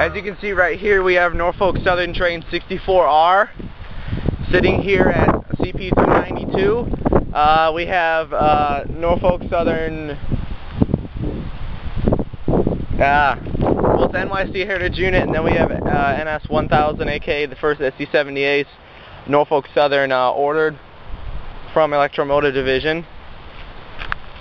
As you can see right here, we have Norfolk Southern train 64R sitting here at CP 292. We have Norfolk Southern, well, it's NYC Heritage Unit, and then we have NS 1000, aka the first SD60 Norfolk Southern ordered from Electromotive Division.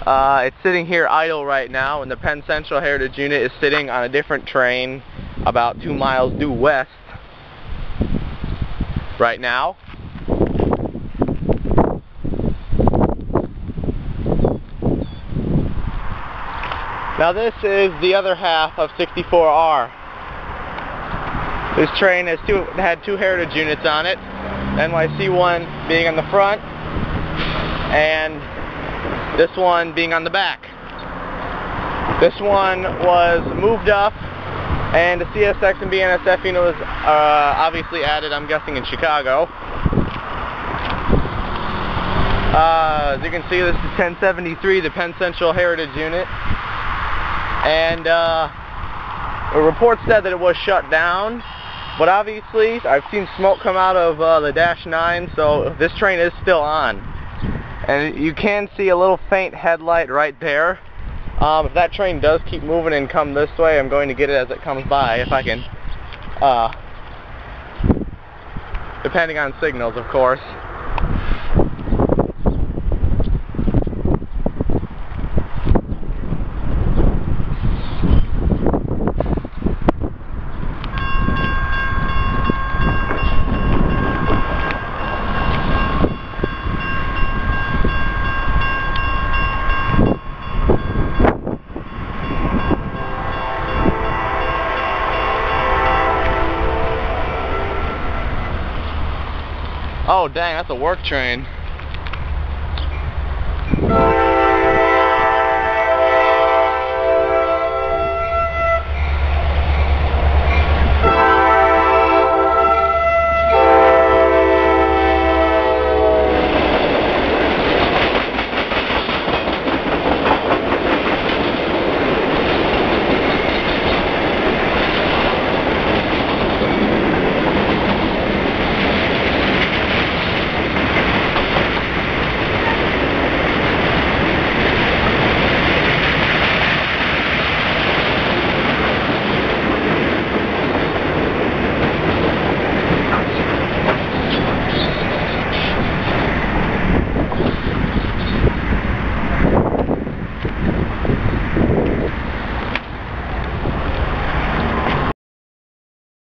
It's sitting here idle right now, and the Penn Central Heritage Unit is sitting on a different train about 2 miles due west right now. Now this is the other half of 64R. This train has had two heritage units on it, NYC one being on the front and this one being on the back. This one was moved up and the CSX and BNSF unit was obviously added, I'm guessing in Chicago. As you can see, this is 1073, the Penn Central Heritage Unit. And a report said that it was shut down, but obviously I've seen smoke come out of the Dash 9, so this train is still on. And you can see a little faint headlight right there. If that train does keep moving and come this way, I'm going to get it as it comes by, if I can. Depending on signals, of course. Oh dang, that's a work train.